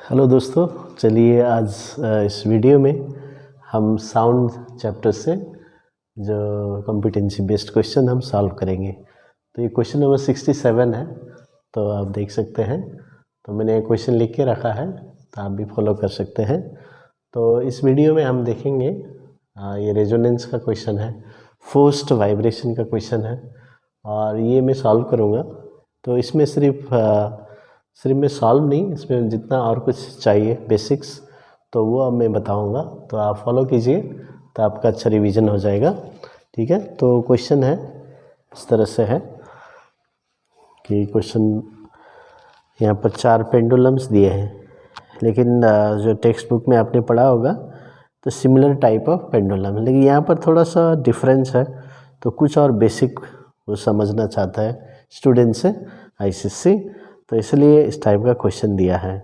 Hello दोस्तों, चलिए आज इस वीडियो में हम साउंड चैप्टर से जो कॉम्पिटेंसी बेस्ड क्वेश्चन हम सॉल्व करेंगे। तो ये क्वेश्चन नंबर 67 है, तो आप देख सकते हैं। तो मैंने क्वेश्चन लिख के रखा है, तो आप भी फॉलो कर सकते हैं। तो इस वीडियो में हम देखेंगे ये रेजोनेंस का क्वेश्चन है, फोर्स्ड वाइब्रेशन का क्वेश्चन है और ये मैं सॉल्व करूँगा। तो इसमें सिर्फ मैं सॉल्व नहीं, इसमें जितना और कुछ चाहिए बेसिक्स तो वो अब मैं बताऊंगा, तो आप फॉलो कीजिए तो आपका अच्छा रिवीजन हो जाएगा। ठीक है, तो क्वेश्चन है इस तरह से है कि क्वेश्चन यहाँ पर 4 पेंडुलम्स दिए हैं, लेकिन जो टेक्स्ट बुक में आपने पढ़ा होगा तो सिमिलर टाइप ऑफ पेंडुलम, लेकिन यहाँ पर थोड़ा सा डिफरेंस है। तो कुछ और बेसिक वो समझना चाहता है स्टूडेंट से आईसीएससी, तो इसलिए इस टाइप का क्वेश्चन दिया है।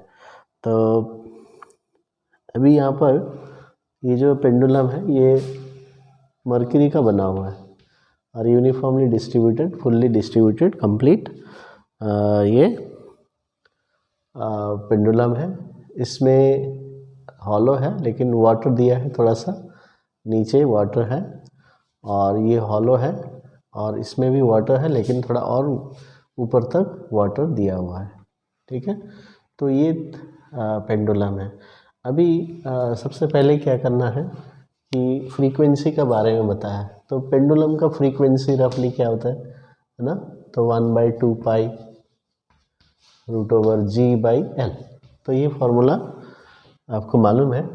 तो अभी यहाँ पर ये जो पेंडुलम है ये मर्क्यूरी का बना हुआ है और uniformly distributed, fully distributed, complete ये पेंडुलम है। इसमें हॉलो है लेकिन वाटर दिया है, थोड़ा सा नीचे वाटर है और ये हॉलो है और इसमें भी वाटर है लेकिन थोड़ा और ऊपर तक वाटर दिया हुआ है। ठीक है, तो ये पेंडुलम है। अभी सबसे पहले क्या करना है कि फ्रीक्वेंसी के बारे में बताया। तो पेंडुलम का फ्रीक्वेंसी रफली क्या होता है ना, तो 1/2 पाई √g/l। तो ये फार्मूला आपको मालूम है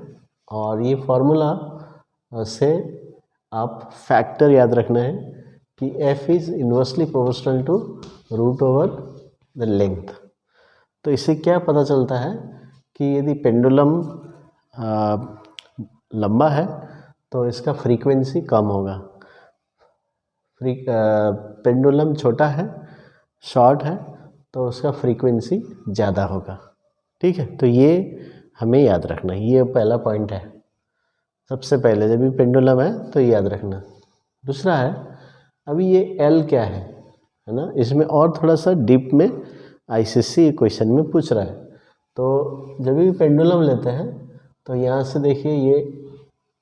और ये फार्मूला से आप फैक्टर याद रखना है कि f is inversely proportional to √/the length. तो इससे क्या पता चलता है कि यदि पेंडुलम लंबा है तो इसका फ्रीक्वेंसी कम होगा, पेंडुलम छोटा है, शॉर्ट है, तो उसका फ्रीक्वेंसी ज़्यादा होगा। ठीक है, तो ये हमें याद रखना है, ये पहला पॉइंट है। सबसे पहले जब भी पेंडुलम है तो याद रखना। दूसरा है, अभी ये L क्या है ना, इसमें और थोड़ा सा डीप में आईसीएससी क्वेश्चन में पूछ रहा है। तो जब भी पेंडुलम लेते हैं तो यहाँ से देखिए ये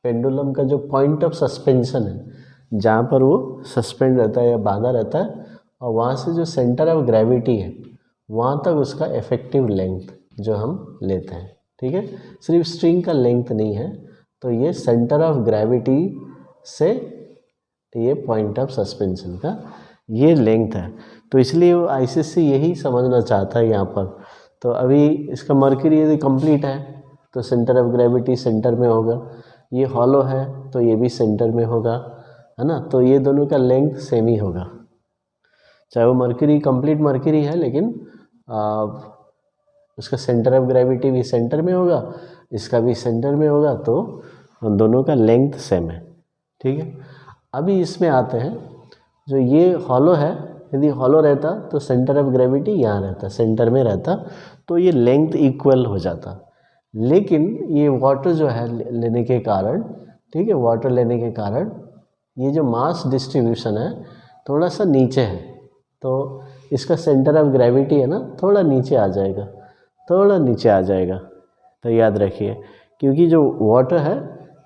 पेंडुलम का जो पॉइंट ऑफ सस्पेंशन है, जहाँ पर वो सस्पेंड रहता है या बांधा रहता है, और वहाँ से जो सेंटर ऑफ ग्रेविटी है वहाँ तक उसका इफेक्टिव लेंथ जो हम लेते हैं। ठीक है, सिर्फ स्ट्रिंग का लेंथ नहीं है, तो ये सेंटर ऑफ ग्रेविटी से ये पॉइंट ऑफ सस्पेंशन का ये लेंथ है। तो इसलिए वो आईसीएससी यही समझना चाहता है यहाँ पर। तो अभी इसका मर्क्यूरी यदि कंप्लीट है तो सेंटर ऑफ ग्रेविटी सेंटर में होगा, ये हॉलो है तो ये भी सेंटर में होगा, है ना। तो ये दोनों का लेंथ सेम ही होगा, चाहे वो मर्क्यूरी कंप्लीट मर्क्यूरी है लेकिन उसका सेंटर ऑफ ग्रेविटी भी सेंटर में होगा, इसका भी सेंटर में होगा, तो उन दोनों का लेंथ सेम है। ठीक है, अभी इसमें आते हैं, जो ये हॉलो है, यदि हॉलो रहता तो सेंटर ऑफ ग्रेविटी यहाँ रहता, सेंटर में रहता, तो ये लेंथ इक्वल हो जाता। लेकिन ये वाटर जो है लेने के कारण, ठीक है, वाटर लेने के कारण ये जो मास डिस्ट्रीब्यूशन है थोड़ा सा नीचे है, तो इसका सेंटर ऑफ ग्रेविटी है ना थोड़ा नीचे आ जाएगा, थोड़ा नीचे आ जाएगा। तो याद रखिए, क्योंकि जो वाटर है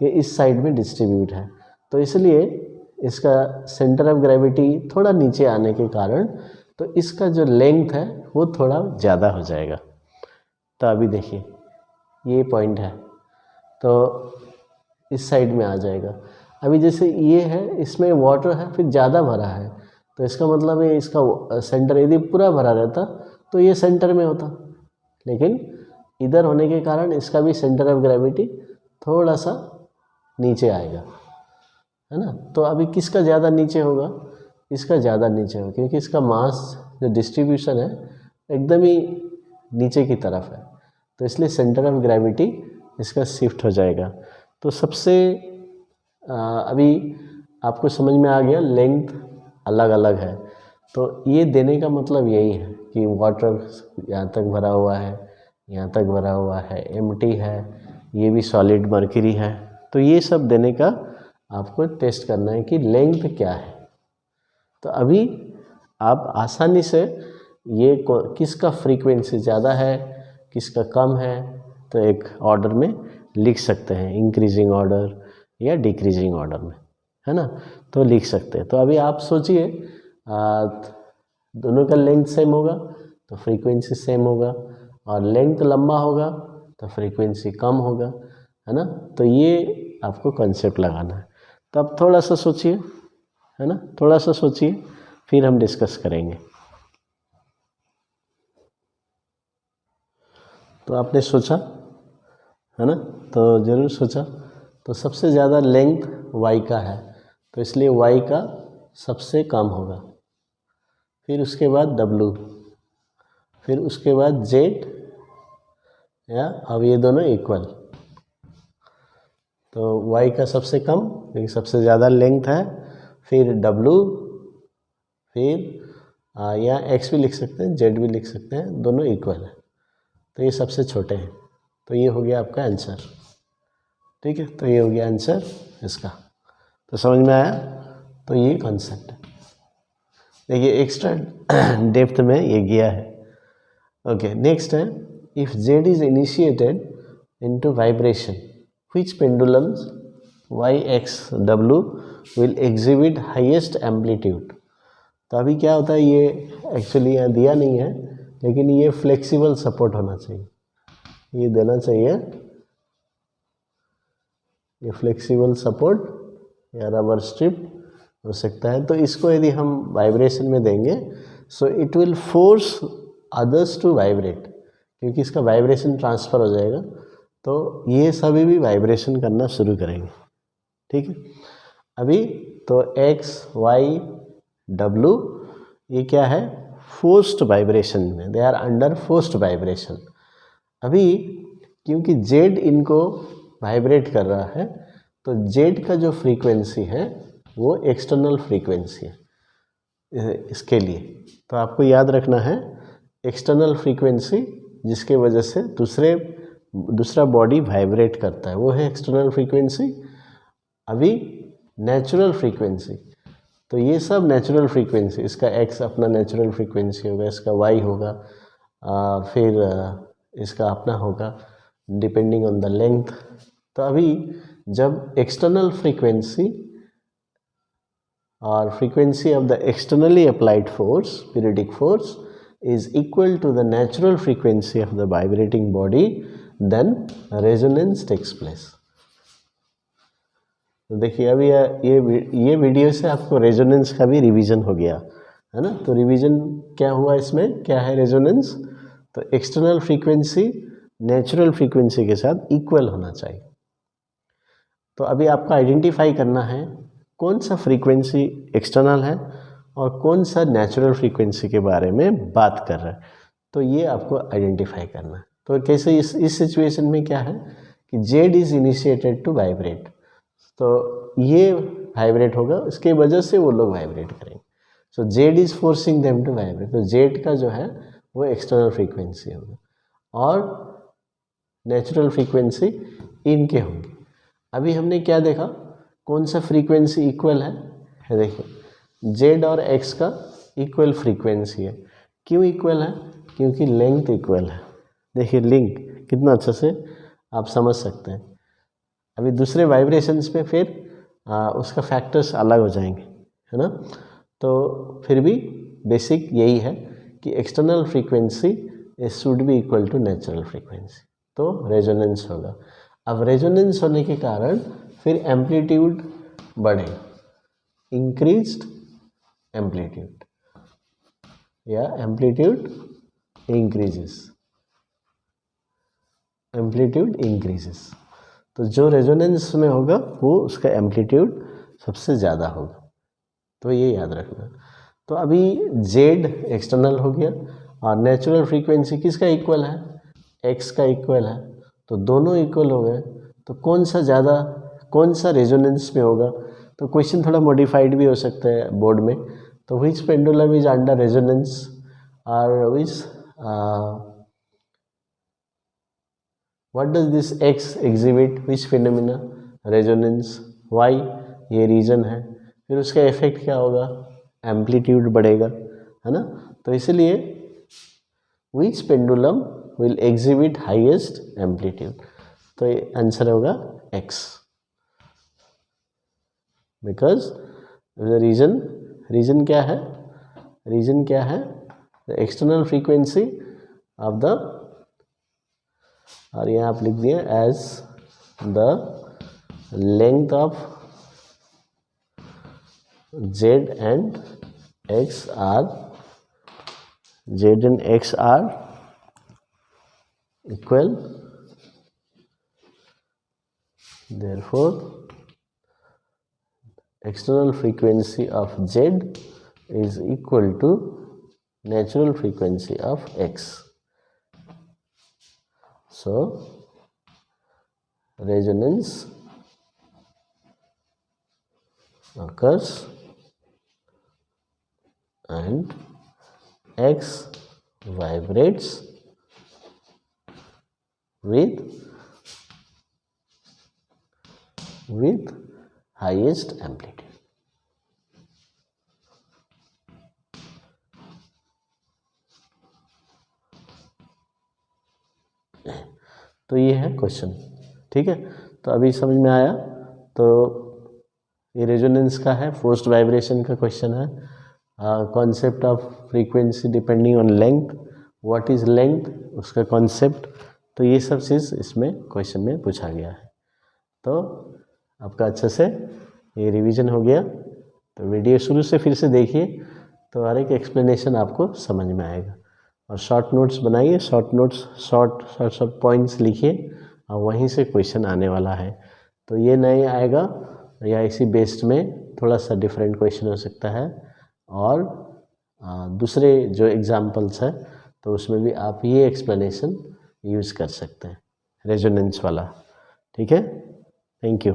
ये इस साइड में डिस्ट्रीब्यूट है, तो इसलिए इसका सेंटर ऑफ ग्रेविटी थोड़ा नीचे आने के कारण तो इसका जो लेंथ है वो थोड़ा ज़्यादा हो जाएगा। तो अभी देखिए ये पॉइंट है तो इस साइड में आ जाएगा। अभी जैसे ये है, इसमें वाटर है फिर ज़्यादा भरा है, तो इसका मतलब है इसका सेंटर यदि पूरा भरा रहता तो ये सेंटर में होता, लेकिन इधर होने के कारण इसका भी सेंटर ऑफ ग्रेविटी थोड़ा सा नीचे आएगा, है ना। तो अभी किसका ज़्यादा नीचे होगा, इसका ज़्यादा नीचे होगा, क्योंकि इसका मास जो डिस्ट्रीब्यूशन है एकदम ही नीचे की तरफ है, तो इसलिए सेंटर ऑफ ग्रेविटी इसका शिफ्ट हो जाएगा। तो सबसे अभी आपको समझ में आ गया, लेंथ अलग अलग है। तो ये देने का मतलब यही है कि वाटर यहाँ तक भरा हुआ है, यहाँ तक भरा हुआ है, एम्प्टी है, ये भी सॉलिड मर्क्यूरी है। तो ये सब देने का आपको टेस्ट करना है कि लेंथ क्या है। तो अभी आप आसानी से ये किसका फ्रीक्वेंसी ज़्यादा है, किसका कम है, तो एक ऑर्डर में लिख सकते हैं, इंक्रीजिंग ऑर्डर या डिक्रीजिंग ऑर्डर में, है ना, तो लिख सकते हैं। तो अभी आप सोचिए दोनों का लेंथ सेम होगा तो फ्रीक्वेंसी सेम होगा, और लेंथ लंबा होगा तो फ्रीक्वेंसी कम होगा, है ना। तो ये आपको कॉन्सेप्ट लगाना है। तो अब थोड़ा सा सोचिए, है ना, थोड़ा सा सोचिए, फिर हम डिस्कस करेंगे। तो आपने सोचा, है ना, तो ज़रूर सोचा। तो सबसे ज़्यादा लेंथ y का है, तो इसलिए y का सबसे कम होगा, फिर उसके बाद w, फिर उसके बाद z, या अब ये दोनों इक्वल, तो y का सबसे कम क्योंकि सबसे ज़्यादा लेंथ है, फिर w, फिर या x भी लिख सकते हैं, z भी लिख सकते हैं, दोनों इक्वल है, तो ये सबसे छोटे हैं। तो ये हो गया आपका आंसर, ठीक है। तो ये हो गया आंसर इसका। तो समझ में आया। तो ये कॉन्सेप्ट है, देखिए एक्स्ट्रा डेप्थ में ये गया है। ओके, नेक्स्ट है, if z is initiated into vibration which pendulums y x w will exhibit highest amplitude. तो अभी क्या होता है, ये एक्चुअली यहाँ दिया नहीं है, लेकिन ये फ्लेक्सिबल सपोर्ट होना चाहिए, ये देना चाहिए, ये फ्लेक्सिबल सपोर्ट या रबर स्ट्रिप हो सकता है। तो इसको यदि हम वाइब्रेशन में देंगे, so it will force others to vibrate, क्योंकि इसका वाइब्रेशन ट्रांसफ़र हो जाएगा, तो ये सभी भी वाइब्रेशन करना शुरू करेंगे, ठीक है। अभी तो x y w ये क्या है, फोर्स्ड वाइब्रेशन में, they are under forced vibration. अभी क्योंकि z इनको वाइब्रेट कर रहा है, तो z का जो फ्रीक्वेंसी है वो एक्सटर्नल फ्रीक्वेंसी है इसके लिए। तो आपको याद रखना है, एक्सटर्नल फ्रीक्वेंसी जिसके वजह से दूसरा बॉडी वाइब्रेट करता है, वो है एक्सटर्नल फ्रीक्वेंसी। अभी नेचुरल फ्रीक्वेंसी, तो ये सब नेचुरल फ्रीक्वेंसी, इसका x अपना नेचुरल फ्रीक्वेंसी होगा, इसका y होगा, फिर इसका अपना होगा डिपेंडिंग ऑन द लेंथ। तो अभी जब एक्सटर्नल फ्रीक्वेंसी और frequency of the externally applied force, periodic force, is equal to the natural frequency of the vibrating body, then resonance takes place. तो देखिए अभी ये वीडियो से आपको रेजोनेंस का भी रिवीजन हो गया, है ना। तो रिवीजन क्या हुआ इसमें, क्या है रेजोनेंस, तो एक्सटर्नल फ्रीक्वेंसी नेचुरल फ्रीक्वेंसी के साथ इक्वल होना चाहिए। तो अभी आपको आइडेंटिफाई करना है कौन सा फ्रीक्वेंसी एक्सटर्नल है और कौन सा नेचुरल फ्रीक्वेंसी के बारे में बात कर रहा है, तो ये आपको आइडेंटिफाई करना है। तो कैसे इस सिचुएशन में क्या है कि z is initiated to vibrate, तो ये वाइब्रेट होगा, इसके वजह से वो लोग वाइब्रेट करेंगे। So z is forcing them to vibrate, तो z का जो है वो एक्सटर्नल फ्रीक्वेंसी होगा और नेचुरल फ्रीक्वेंसी इनके होंगे। अभी हमने क्या देखा, कौन सा फ्रीक्वेंसी इक्वल है देखिए z और x का इक्वल फ्रीक्वेंसी है। क्यों इक्वल है, क्योंकि लेंथ इक्वल है। देखिए लिंक कितना अच्छे से आप समझ सकते हैं। अभी दूसरे वाइब्रेशंस में फिर उसका फैक्टर्स अलग हो जाएंगे, है ना। तो फिर भी बेसिक यही है कि external frequency should be equal to natural frequency, तो रेजोनेंस होगा। अब रेजोनेंस होने के कारण फिर एम्पलीट्यूड बढ़े, इंक्रीज्ड एम्पलीट्यूड या एम्पलीट्यूड इंक्रीजेस, एम्पलीट्यूड इंक्रीजेस। तो जो रेजोनेंस में होगा वो उसका एम्पलीट्यूड सबसे ज़्यादा होगा, तो ये याद रखना। तो अभी z एक्सटर्नल हो गया और नेचुरल फ्रीक्वेंसी किसका इक्वल है, x का इक्वल है, तो दोनों इक्वल हो गए। तो कौन सा ज़्यादा, कौन सा रेजोनेंस में होगा, तो क्वेश्चन थोड़ा मॉडिफाइड भी हो सकता है बोर्ड में। तो विच पेंडुलम इज अंडर रेजोनेंस और विच what does this x exhibit, which phenomena, resonance, y ये रीजन है, फिर उसका इफेक्ट क्या होगा, एम्पलीट्यूड बढ़ेगा, है ना। तो इसलिए which pendulum will exhibit highest amplitude. तो ये आंसर होगा x, बिकॉज रीजन क्या है, the external frequency of the, और यहाँ आप लिख दिए as the length of z and x are equal, therefore external frequency of z is equal to natural frequency of x. So resonance occurs and x vibrates with highest amplitude. तो ये है question, ठीक है। तो अभी समझ में आया। तो ये रेजोनेंस का है, फोर्स्ड वाइब्रेशन का क्वेश्चन है, concept of frequency depending on length, what is length, उसका कॉन्सेप्ट। तो ये सब चीज़ इसमें क्वेश्चन में पूछा गया है। तो आपका अच्छे से ये रिवीजन हो गया। तो वीडियो शुरू से फिर से देखिए, तो हर एक एक्सप्लेनेशन आपको समझ में आएगा। और शॉर्ट नोट्स बनाइए, शॉर्ट पॉइंट्स लिखिए, और वहीं से क्वेश्चन आने वाला है। तो ये नहीं आएगा या इसी बेस्ड में थोड़ा सा डिफरेंट क्वेश्चन हो सकता है, और दूसरे जो एग्जाम्पल्स है तो उसमें भी आप ये एक्सप्लेनेशन यूज़ कर सकते हैं, रेजोनेंस वाला, ठीक है। Thank you.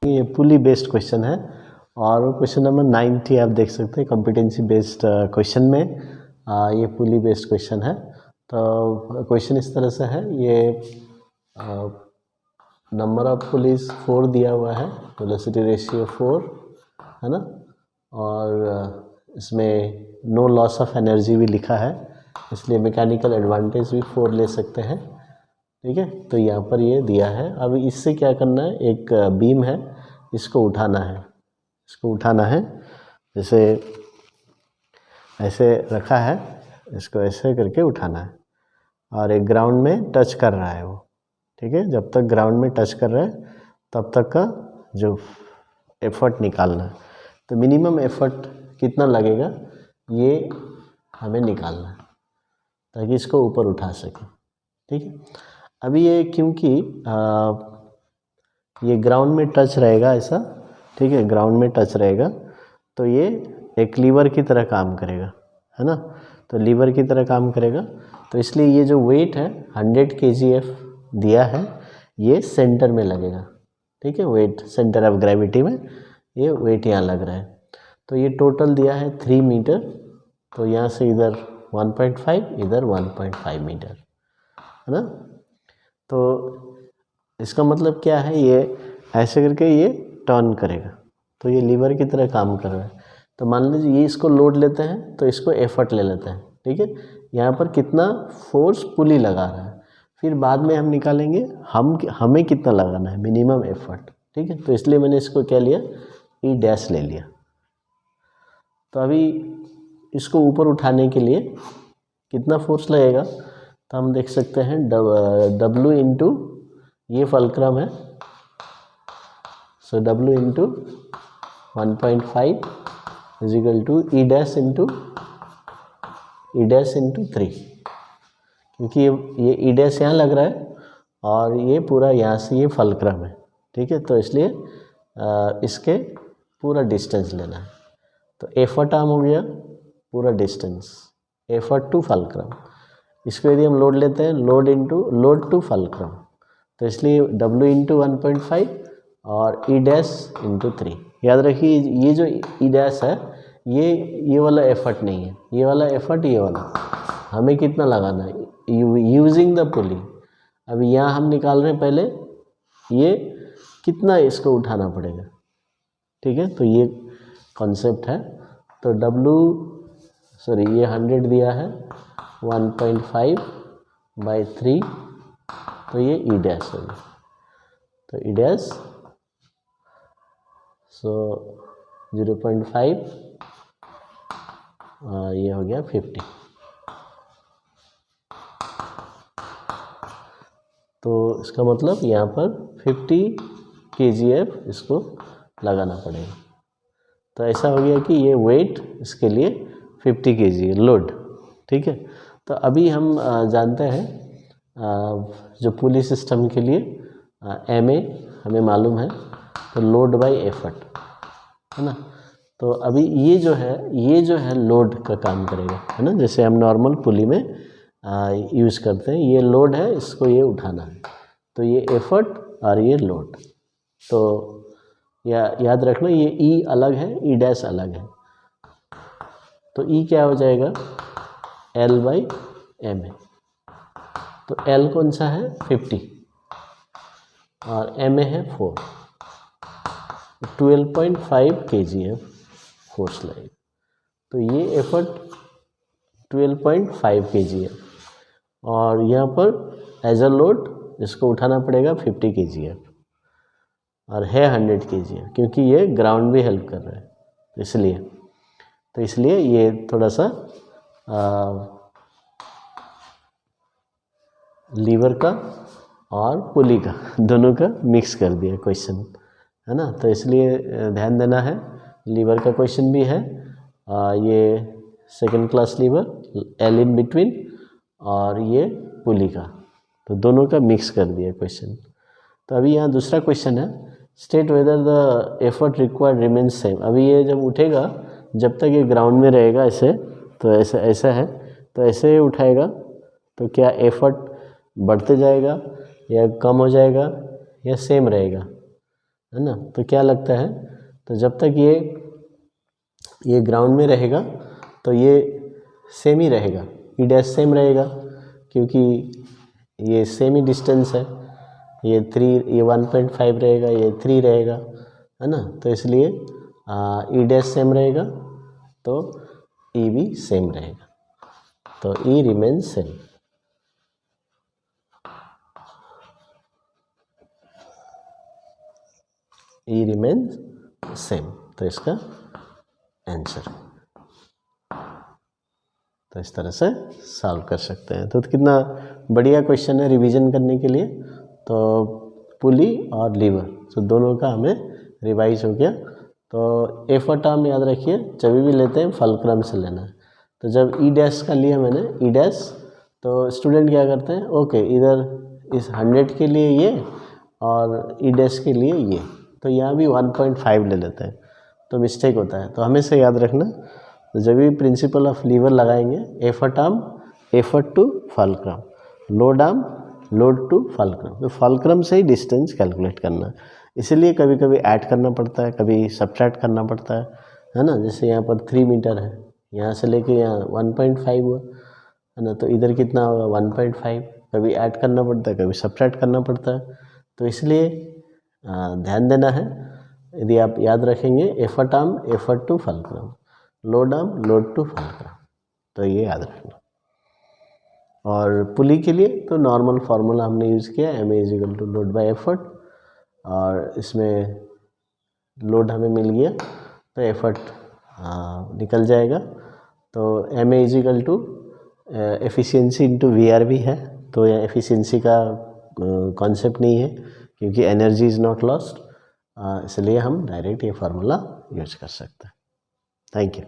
ये पुली बेस्ड क्वेश्चन है, और क्वेश्चन नंबर 90 आप देख सकते हैं, कॉम्पिटेंसी बेस्ड क्वेश्चन में ये पुली बेस्ड क्वेश्चन है। तो क्वेश्चन इस तरह से है, ये नंबर ऑफ पुलीज 4 दिया हुआ है, वेलोसिटी रेशियो 4 है ना, और इसमें नो लॉस ऑफ एनर्जी भी लिखा है, इसलिए मैकेनिकल एडवांटेज भी 4 ले सकते हैं, ठीक है। तो यहाँ पर ये दिया है। अब इससे क्या करना है, एक बीम है, इसको उठाना है, जैसे ऐसे रखा है, इसको ऐसे करके उठाना है, और एक ग्राउंड में टच कर रहा है वो, ठीक है। जब तक ग्राउंड में टच कर रहा है तब तक का जो एफर्ट निकालना है। तो मिनिमम एफर्ट कितना लगेगा ये हमें निकालना है, ताकि इसको ऊपर उठा सकें, ठीक है। अभी ये क्योंकि ये ग्राउंड में टच रहेगा ऐसा, ठीक है, ग्राउंड में टच रहेगा, तो ये एक लीवर की तरह काम करेगा, है ना। तो लीवर की तरह काम करेगा, तो इसलिए ये जो वेट है 100 kgf दिया है, ये सेंटर में लगेगा, ठीक है। वेट सेंटर ऑफ ग्रेविटी में ये वेट यहाँ लग रहा है। तो ये टोटल दिया है 3 मीटर, तो यहाँ से इधर 1.5, इधर 1.5 मीटर, है ना। तो इसका मतलब क्या है, ये ऐसे करके ये टर्न करेगा, तो ये लीवर की तरह काम कर रहा है। तो मान लीजिए ये इसको लोड लेते हैं, तो इसको एफर्ट ले लेते हैं, ठीक है। यहाँ पर कितना फोर्स पुली लगा रहा है, फिर बाद में हम निकालेंगे हमें कितना लगाना है, मिनिमम एफर्ट, ठीक है। तो इसलिए मैंने इसको क्या लिया, ई डैश ले लिया। तो अभी इसको ऊपर उठाने के लिए कितना फोर्स लगेगा, तो हम देख सकते हैं W इंटू ये फलक्रम है, so W into 1.5 is equal to E dash into 3, क्योंकि ये ई डैश यहाँ लग रहा है और ये पूरा यहाँ से ये फलक्रम है, ठीक है। तो इसलिए इसके पूरा डिस्टेंस लेना है। तो एफर्ट आर्म हो गया पूरा डिस्टेंस, एफर्ट टू फलक्रम। इसको यदि हम लोड लेते हैं, लोड टू फलक्रम, तो इसलिए W इंटू 1.5 और ई डैश इंटू 3। याद रखिए ये जो ई डैश है ये वाला एफर्ट नहीं है, ये वाला एफर्ट, ये वाला हमें कितना लगाना है यूजिंग द पुली। अभी यहाँ हम निकाल रहे हैं, पहले ये कितना इसको उठाना पड़ेगा, ठीक है। तो ये कॉन्सेप्ट है। तो ये 100 दिया है, 1.5/3, तो ये ई डैश हो गया, तो ई डैश, सो 0.5 ये हो गया 50। तो इसका मतलब यहाँ पर 50 kgf इसको लगाना पड़ेगा। तो ऐसा हो गया कि ये वेट इसके लिए 50 kg लोड, ठीक है। तो अभी हम जानते हैं जो पुली सिस्टम के लिए MA हमें मालूम है, तो लोड बाय एफर्ट, है ना। तो अभी ये जो है लोड का काम करेगा, है ना। जैसे हम नॉर्मल पुली में यूज़ करते हैं, ये लोड है, इसको ये उठाना है, तो ये एफर्ट और ये लोड। तो याद रखना, ये ई अलग है, ई डैश अलग है। तो ई क्या हो जाएगा, L/MA। तो L कौन सा है, 50, और MA है 4, 12.5 kgf फोर्स लाइन। तो ये एफर्ट 12.5 kgf, और यहाँ पर एज अ लोड इसको उठाना पड़ेगा 50 kgf, और है 100 kgf, क्योंकि ये ग्राउंड भी हेल्प कर रहा है, इसलिए ये थोड़ा सा लीवर का और पुली का दोनों का मिक्स कर दिया क्वेश्चन, है ना। तो इसलिए ध्यान देना है, लीवर का क्वेश्चन भी है, ये second class lever, L in between, और ये पुली का, तो दोनों का मिक्स कर दिया क्वेश्चन। तो अभी यहाँ दूसरा क्वेश्चन है, state whether the effort required remains same. अभी ये जब उठेगा, जब तक ये ग्राउंड में रहेगा ऐसे, तो ऐसा है, तो ऐसे ही उठाएगा, तो क्या एफर्ट बढ़ते जाएगा या कम हो जाएगा या सेम रहेगा, है ना। तो क्या लगता है, तो जब तक ये ग्राउंड में रहेगा तो ये सेम ही रहेगा, ई डैश सेम रहेगा, क्योंकि ये सेम ही डिस्टेंस है, ये 1.5 रहेगा, ये 3 रहेगा, है ना। तो इसलिए ई डैश सेम रहेगा, तो ई भी सेम रहेगा, तो ई रिमेन्स सेम। ई रिमेन्स सेम, तो इसका आंसर। तो इस तरह से सॉल्व कर सकते हैं। तो कितना बढ़िया क्वेश्चन है रिवीजन करने के लिए। तो पुली और लीवर, तो दोनों का हमें रिवाइज हो गया। तो एफर्ट टर्म याद रखिए, जब भी लेते हैं फलक्रम से लेना है। तो जब ई डैश का लिया मैंने, ई डैश, तो स्टूडेंट क्या करते हैं, ओके इधर इस 100 के लिए ये और ई डैश के लिए ये, तो यहाँ भी 1.5 ले लेते हैं, तो मिस्टेक होता है। तो हमेशा याद रखना, तो जब भी प्रिंसिपल ऑफ लीवर लगाएंगे, effort arm effort to fulcrum, load arm load to fulcrum, तो फलक्रम से ही डिस्टेंस कैलकुलेट करना है। इसीलिए कभी कभी ऐड करना पड़ता है, कभी सब्ट्रैक्ट करना पड़ता है ना। जैसे यहाँ पर 3 मीटर है, यहाँ से लेके यहाँ 1.5 हुआ, है ना। तो इधर कितना होगा 1.5, कभी ऐड करना पड़ता है, कभी सब्ट्रैक्ट करना पड़ता है। तो इसलिए ध्यान देना है। यदि आप याद रखेंगे, effort arm effort to fulcrum, load arm load to fulcrum, तो ये याद रखना। और पुली के लिए तो नॉर्मल फार्मूला हमने यूज़ किया, MA = लोड बाय एफर्ट, और इसमें लोड हमें मिल गया तो एफर्ट निकल जाएगा। तो MA = एफिशिएंसी इंटू VRV है, तो यह एफिशिएंसी का कॉन्सेप्ट नहीं है, क्योंकि एनर्जी इज़ नॉट लॉस्ट, इसलिए हम डायरेक्ट ये फार्मूला यूज कर सकते हैं। Thank you.